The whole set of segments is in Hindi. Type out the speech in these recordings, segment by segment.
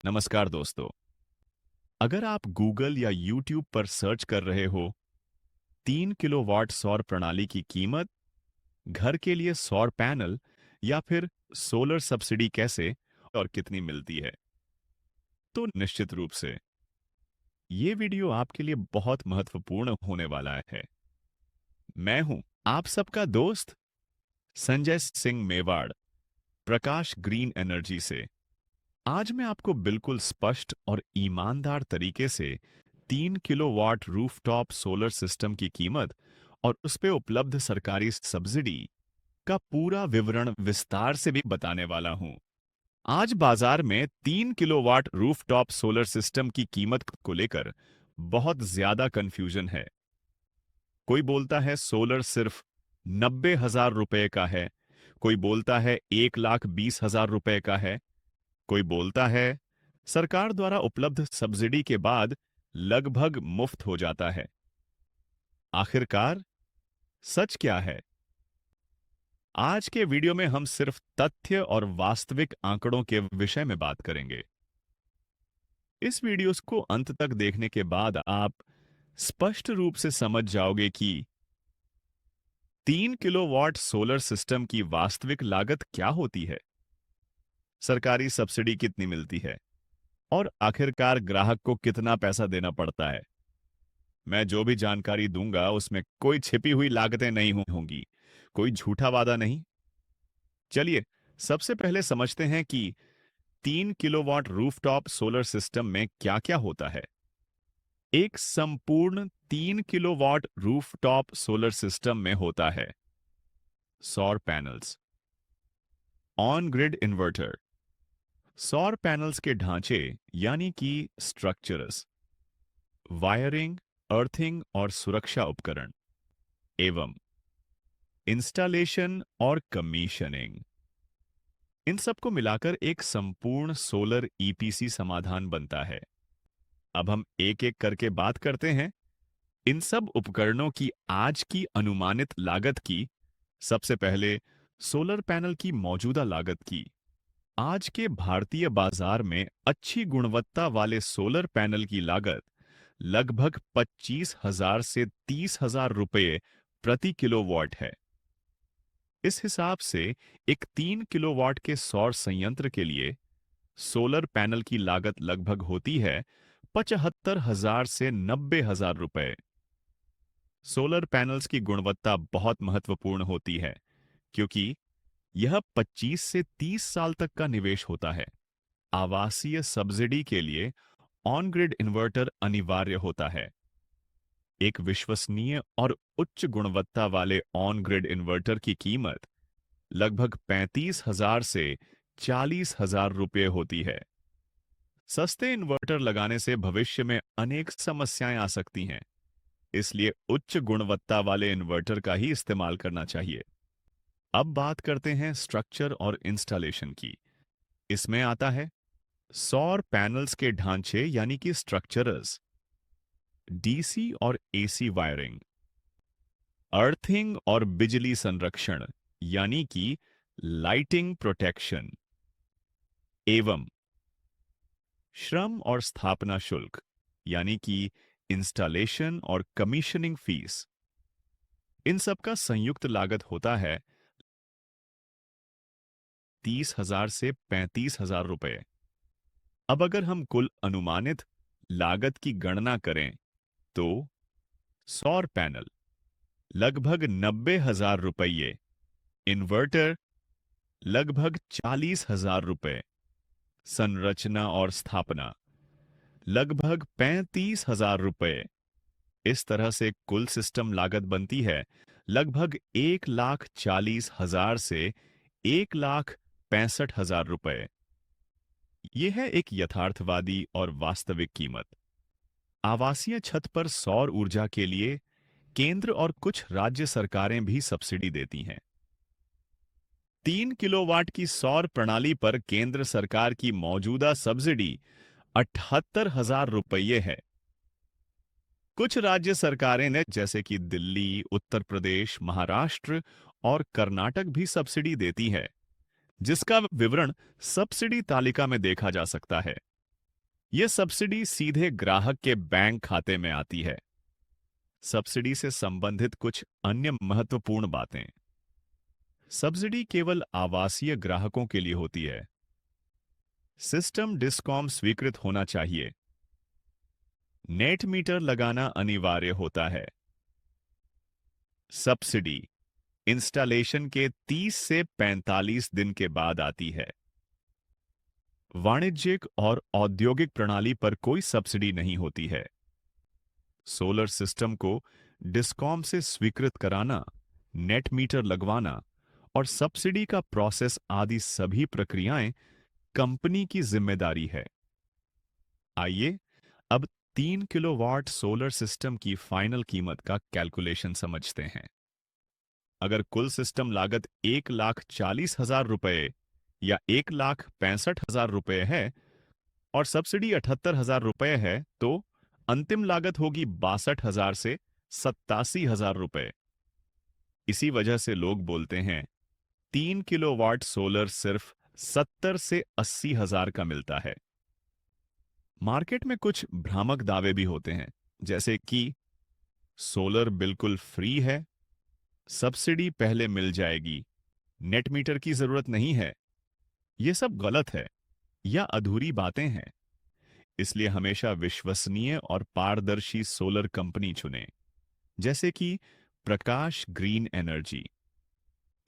नमस्कार दोस्तों। अगर आप गूगल या यूट्यूब पर सर्च कर रहे हो 3 किलोवाट सौर प्रणाली की कीमत, घर के लिए सौर पैनल या फिर सोलर सब्सिडी कैसे और कितनी मिलती है, तो निश्चित रूप से ये वीडियो आपके लिए बहुत महत्वपूर्ण होने वाला है। मैं हूं आप सबका दोस्त संजय सिंह मेवाड़, प्रकाश ग्रीन एनर्जी से। आज मैं आपको बिल्कुल स्पष्ट और ईमानदार तरीके से 3 किलोवाट रूफटॉप सोलर सिस्टम की कीमत और उस पे उपलब्ध सरकारी सब्सिडी का पूरा विवरण विस्तार से भी बताने वाला हूं। आज बाजार में 3 किलोवाट रूफटॉप सोलर सिस्टम की कीमत को लेकर बहुत ज्यादा कंफ्यूजन है। कोई बोलता है सोलर सिर्फ 90,000 रुपए का है, कोई बोलता है 1,20,000 रुपए का है, कोई बोलता है सरकार द्वारा उपलब्ध सब्सिडी के बाद लगभग मुफ्त हो जाता है। आखिरकार सच क्या है? आज के वीडियो में हम सिर्फ तथ्य और वास्तविक आंकड़ों के विषय में बात करेंगे। इस वीडियो को अंत तक देखने के बाद आप स्पष्ट रूप से समझ जाओगे कि 3 किलोवाट सोलर सिस्टम की वास्तविक लागत क्या होती है, सरकारी सब्सिडी कितनी मिलती है और आखिरकार ग्राहक को कितना पैसा देना पड़ता है। मैं जो भी जानकारी दूंगा उसमें कोई छिपी हुई लागतें नहीं होंगी, कोई झूठा वादा नहीं। चलिए सबसे पहले समझते हैं कि 3 किलोवाट रूफटॉप सोलर सिस्टम में क्या-क्या होता है। एक संपूर्ण 3 किलोवाट रूफटॉप सोलर सिस्टम में होता है सौर पैनल्स, ऑन ग्रिड इन्वर्टर, सौर पैनल्स के ढांचे यानी कि स्ट्रक्चर्स, वायरिंग, अर्थिंग और सुरक्षा उपकरण, एवं इंस्टॉलेशन और कमीशनिंग। इन सबको मिलाकर एक संपूर्ण सोलर ईपीसी समाधान बनता है। अब हम एक एक करके बात करते हैं इन सब उपकरणों की आज की अनुमानित लागत की। सबसे पहले सोलर पैनल की मौजूदा लागत की। आज के भारतीय बाजार में अच्छी गुणवत्ता वाले सोलर पैनल की लागत लगभग 25,000 से 30,000 रुपये प्रति किलोवाट है। इस हिसाब से एक 3 किलोवाट के सौर संयंत्र के लिए सोलर पैनल की लागत लगभग होती है 75,000 से 90,000 रुपए। सोलर पैनल्स की गुणवत्ता बहुत महत्वपूर्ण होती है क्योंकि यह 25 से 30 साल तक का निवेश होता है। आवासीय सब्सिडी के लिए ऑन ग्रिड इन्वर्टर अनिवार्य होता है। एक विश्वसनीय और उच्च गुणवत्ता वाले ऑन ग्रिड इन्वर्टर की कीमत लगभग 35,000 से 40,000 रुपये होती है। सस्ते इन्वर्टर लगाने से भविष्य में अनेक समस्याएं आ सकती हैं, इसलिए उच्च गुणवत्ता वाले इन्वर्टर का ही इस्तेमाल करना चाहिए। अब बात करते हैं स्ट्रक्चर और इंस्टॉलेशन की। इसमें आता है सौर पैनल्स के ढांचे यानी कि स्ट्रक्चर्स, डीसी और एसी वायरिंग, अर्थिंग और बिजली संरक्षण यानी कि लाइटिंग प्रोटेक्शन, एवं श्रम और स्थापना शुल्क यानी कि इंस्टॉलेशन और कमीशनिंग फीस। इन सब का संयुक्त लागत होता है 30,000 से 35,000 रुपए। अब अगर हम कुल अनुमानित लागत की गणना करें तो सौर पैनल लगभग 90,000 रुपये, इन्वर्टर लगभग 40,000 रुपए, संरचना और स्थापना लगभग 35,000 रुपए। इस तरह से कुल सिस्टम लागत बनती है लगभग 1,40,000 से 1,65,000 रुपए। यह है एक यथार्थवादी और वास्तविक कीमत। आवासीय छत पर सौर ऊर्जा के लिए केंद्र और कुछ राज्य सरकारें भी सब्सिडी देती हैं। 3 किलोवाट की सौर प्रणाली पर केंद्र सरकार की मौजूदा सब्सिडी 78,000 रुपये है। कुछ राज्य सरकारें ने जैसे कि दिल्ली, उत्तर प्रदेश, महाराष्ट्र और कर्नाटक भी सब्सिडी देती है, जिसका विवरण सब्सिडी तालिका में देखा जा सकता है। यह सब्सिडी सीधे ग्राहक के बैंक खाते में आती है। सब्सिडी से संबंधित कुछ अन्य महत्वपूर्ण बातें। सब्सिडी केवल आवासीय ग्राहकों के लिए होती है। सिस्टम डिस्कॉम स्वीकृत होना चाहिए। नेट मीटर लगाना अनिवार्य होता है। सब्सिडी इंस्टॉलेशन के 30 से 45 दिन के बाद आती है। वाणिज्यिक और औद्योगिक प्रणाली पर कोई सब्सिडी नहीं होती है। सोलर सिस्टम को डिस्कॉम से स्वीकृत कराना, नेट मीटर लगवाना और सब्सिडी का प्रोसेस आदि सभी प्रक्रियाएं कंपनी की जिम्मेदारी है। आइए अब 3 किलोवाट सोलर सिस्टम की फाइनल कीमत का कैलकुलेशन समझते हैं। अगर कुल सिस्टम लागत 1,40,000 रुपए या 1,65,000 रुपए है और सब्सिडी 78,000 रुपए है, तो अंतिम लागत होगी 62,000 से 87,000 रुपए। इसी वजह से लोग बोलते हैं 3 किलोवाट सोलर सिर्फ 70 से 80,000 का मिलता है। मार्केट में कुछ भ्रामक दावे भी होते हैं, जैसे कि सोलर बिल्कुल फ्री है, सब्सिडी पहले मिल जाएगी, नेट मीटर की जरूरत नहीं है। यह सब गलत है या अधूरी बातें हैं। इसलिए हमेशा विश्वसनीय और पारदर्शी सोलर कंपनी चुनें, जैसे कि प्रकाश ग्रीन एनर्जी।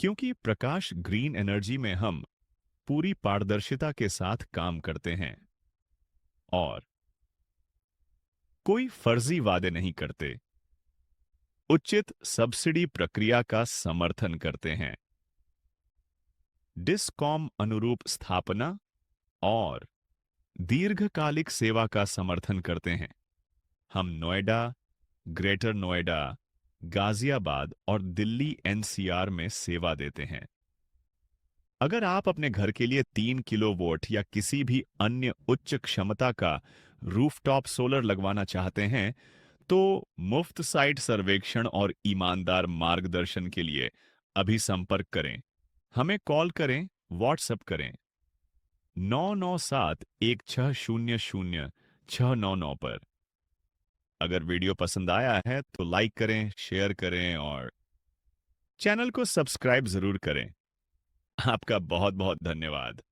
क्योंकि प्रकाश ग्रीन एनर्जी में हम पूरी पारदर्शिता के साथ काम करते हैं और कोई फर्जी वादे नहीं करते। उचित सब्सिडी प्रक्रिया का समर्थन करते हैं। डिस्कॉम अनुरूप स्थापना और दीर्घकालिक सेवा का समर्थन करते हैं। हम नोएडा, ग्रेटर नोएडा, गाजियाबाद और दिल्ली एनसीआर में सेवा देते हैं। अगर आप अपने घर के लिए 3 किलोवाट या किसी भी अन्य उच्च क्षमता का रूफटॉप सोलर लगवाना चाहते हैं, तो मुफ्त साइट सर्वेक्षण और ईमानदार मार्गदर्शन के लिए अभी संपर्क करें। हमें कॉल करें, व्हाट्सएप करें 9971600699 पर। अगर वीडियो पसंद आया है तो लाइक करें, शेयर करें और चैनल को सब्सक्राइब जरूर करें। आपका बहुत बहुत धन्यवाद।